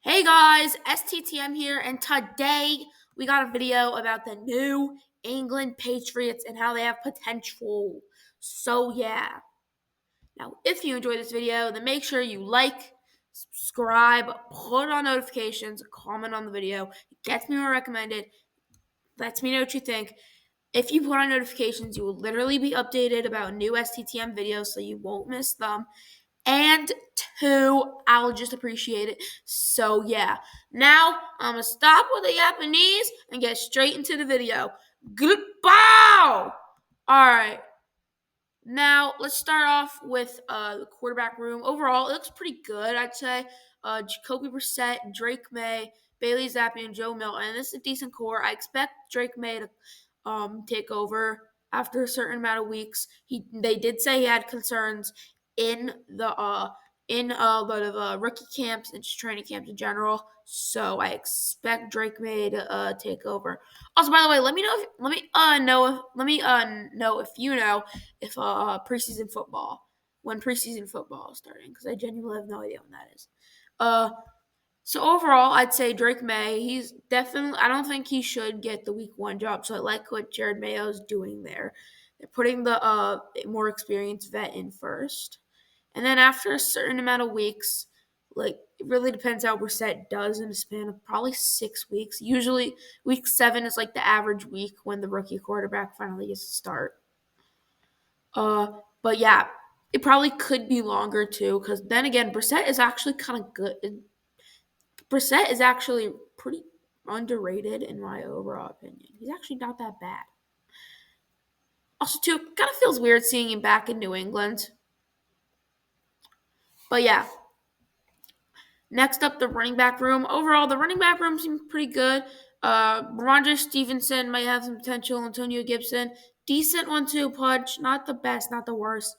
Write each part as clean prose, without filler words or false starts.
Hey guys, STTM here, and today we got a video about the new England Patriots and how they have potential. So yeah, now if you enjoyed this video, then make sure you like, subscribe, put on notifications, comment on the video. It gets me more recommended, lets me know what you think. If you put on notifications, you will literally be updated about new STTM videos so you won't miss them. And two, I'll just appreciate it. So yeah. Now I'm gonna stop with the Japanese and get straight into the video. Goodbye! Alright. Now let's start off with the quarterback room. Overall, it looks pretty good, I'd say. Jacoby Brissett, Drake May, Bailey Zappi, and Joe Milton. And this is a decent core. I expect Drake May to take over after a certain amount of weeks. They did say he had concerns in the rookie camps and just training camps in general. So I expect Drake May to take over. Also, by the way, let me know if you know if preseason football when preseason football is starting, because I genuinely have no idea when that is. So overall, I'd say Drake May. He's definitely. I don't think he should get the week one job. So I like what Jerod Mayo is doing there. They're putting the more experienced vet in first, and then after a certain amount of weeks, like it really depends how Brissett does in a span of probably 6 weeks. Usually, week 7 is like the average week when the rookie quarterback finally gets to start. But yeah, it probably could be longer too, because then again, Brissett is actually kind of good. Brissett is actually pretty underrated in my overall opinion. He's actually not that bad. Also, too, kind of feels weird seeing him back in New England. But yeah. Next up, the running back room. Overall, the running back room seems pretty good. Ramondre Stevenson might have some potential. Antonio Gibson, decent 1-2 punch. Not the best, not the worst.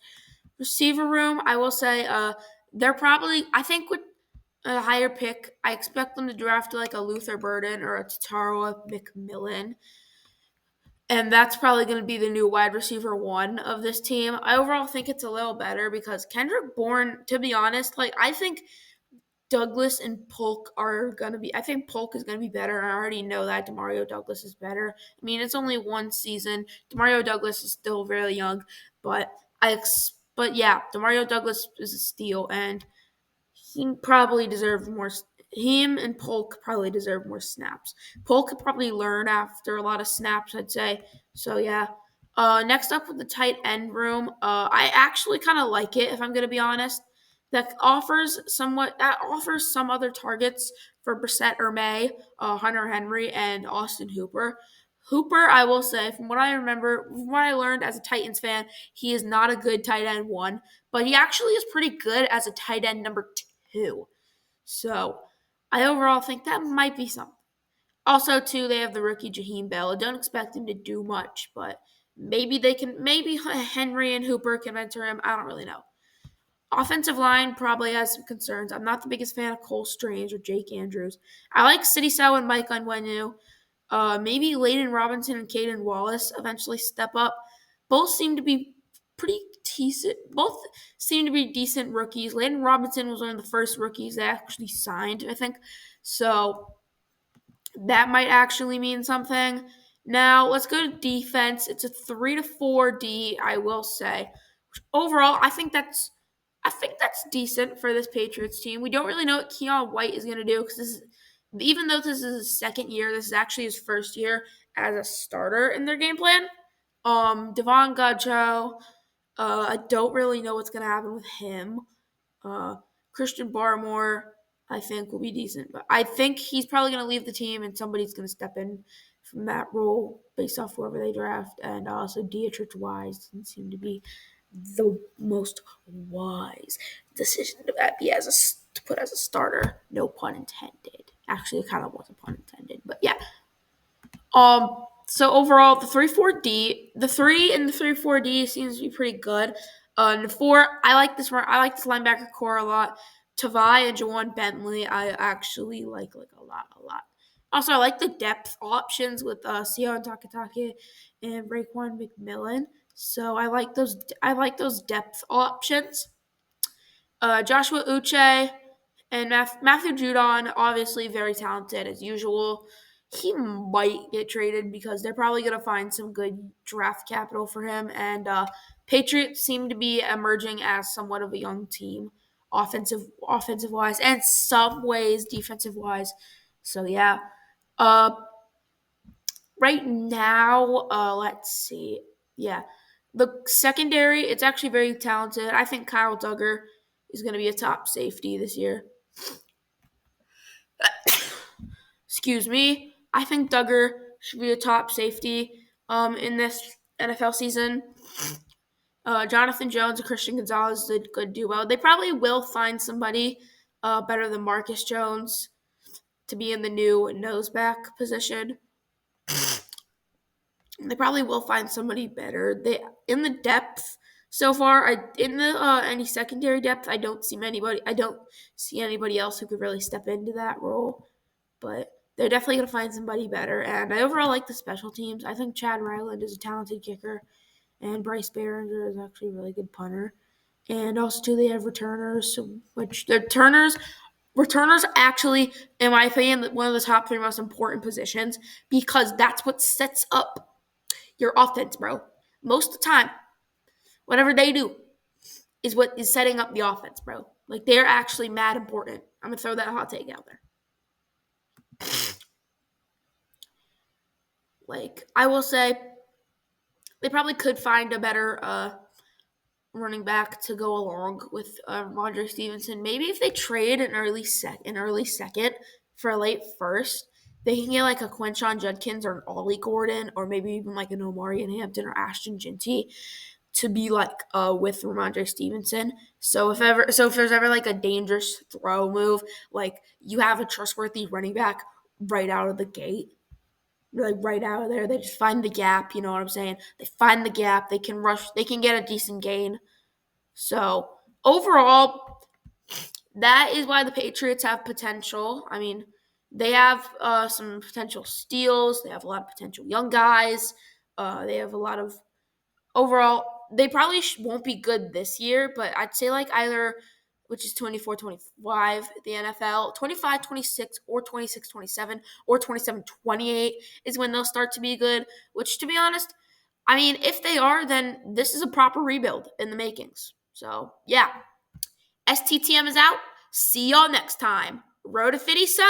Receiver room, I will say, they're probably, I think with a higher pick, I expect them to draft like a Luther Burden or a Tataroa McMillan. And that's probably going to be the new wide receiver 1 of this team. I overall think it's a little better because Kendrick Bourne, to be honest, like I think Douglas and Polk are going to be – I think Polk is going to be better, and I already know that Demario Douglas is better. I mean, it's only one season. Demario Douglas is still very young, but yeah, Demario Douglas is a steal, and he probably deserved more – him and Polk probably deserve more snaps. Polk could probably learn after a lot of snaps, I'd say. So, yeah. Next up with the tight end room, I actually kind of like it, if I'm going to be honest. That offers some other targets for Brissett or May, Hunter Henry, and Austin Hooper. Hooper, I will say, from what I remember, from what I learned as a Titans fan, he is not a good tight end 1, but he actually is pretty good as a tight end number 2. So I overall think that might be something. Also, too, they have the rookie Jaheim Bell. I don't expect him to do much, but maybe Henry and Hooper can mentor him. I don't really know. Offensive line probably has some concerns. I'm not the biggest fan of Cole Strange or Jake Andrews. I like City Sow and Mike Onwenu. Maybe Layden Robinson and Caden Wallace eventually step up. Both seem to be pretty decent. Both seem to be decent rookies. Layden Robinson was one of the first rookies that actually signed, I think. So that might actually mean something. Now, let's go to defense. It's a 3-4 D, I will say. Overall, I think that's decent for this Patriots team. We don't really know what Keon White is going to do because even though this is his second year, this is actually his first year as a starter in their game plan. Devon Gudjoe, I don't really know what's going to happen with him. Christian Barmore, I think, will be decent. But I think he's probably going to leave the team and somebody's going to step in from that role based off whoever they draft. And also Dietrich Wise doesn't seem to be the most wise decision to put as a starter. No pun intended. Actually, it kind of was a pun intended. But yeah. So overall, the 3-4-D, the 3 and the 3-4-D seems to be pretty good. And the 4, I like this linebacker core a lot. Tavai and Jawan Bentley, I actually like a lot. Also, I like the depth options with Sio Takatake and Raekwon McMillan. So I like those depth options. Joshua Uche And Matthew Judon, obviously very talented as usual. He might get traded because they're probably going to find some good draft capital for him. And Patriots seem to be emerging as somewhat of a young team, offensive wise, and some ways defensive wise. So yeah. Uh, right now, let's see. Yeah, the secondary, it's actually very talented. I think Kyle Duggar is going to be a top safety this year. Excuse me. I think Duggar should be a top safety in this NFL season. Jonathan Jones and Christian Gonzalez did good duo. They probably will find somebody better than Marcus Jones to be in the new noseback position. They probably will find somebody better. They in the depth so far. In the any secondary depth, I don't see anybody else who could really step into that role. But they're definitely going to find somebody better. And I overall like the special teams. I think Chad Ryland is a talented kicker, and Bryce Behringer is actually a really good punter. And also, too, they have returners, which the returners actually, in my opinion, one of the top 3 most important positions because that's what sets up your offense, bro. Most of the time, whatever they do is what is setting up the offense, bro. Like, they're actually mad important. I'm going to throw that hot take out there. Like, I will say they probably could find a better running back to go along with Roger Stevenson. Maybe if they trade an early second for a late first, they can get like a Quinshon Judkins or an Ollie Gordon or maybe even like an Omari Hampton or Ashton Ginty to be like with Ramondre Stevenson. So if there's ever like a dangerous throw move, like you have a trustworthy running back right out of the gate, like right out of there, they just find the gap. You know what I'm saying? They find the gap. They can rush. They can get a decent gain. So overall, that is why the Patriots have potential. I mean, they have some potential steals. They have a lot of potential young guys. They have a lot of overall. They probably won't be good this year, but I'd say like either, which is 24-25, the NFL, 25-26 or 26-27 or 27-28 is when they'll start to be good, which to be honest, I mean, if they are, then this is a proper rebuild in the makings. So, yeah. STTM is out. See y'all next time. Road to 50 subs.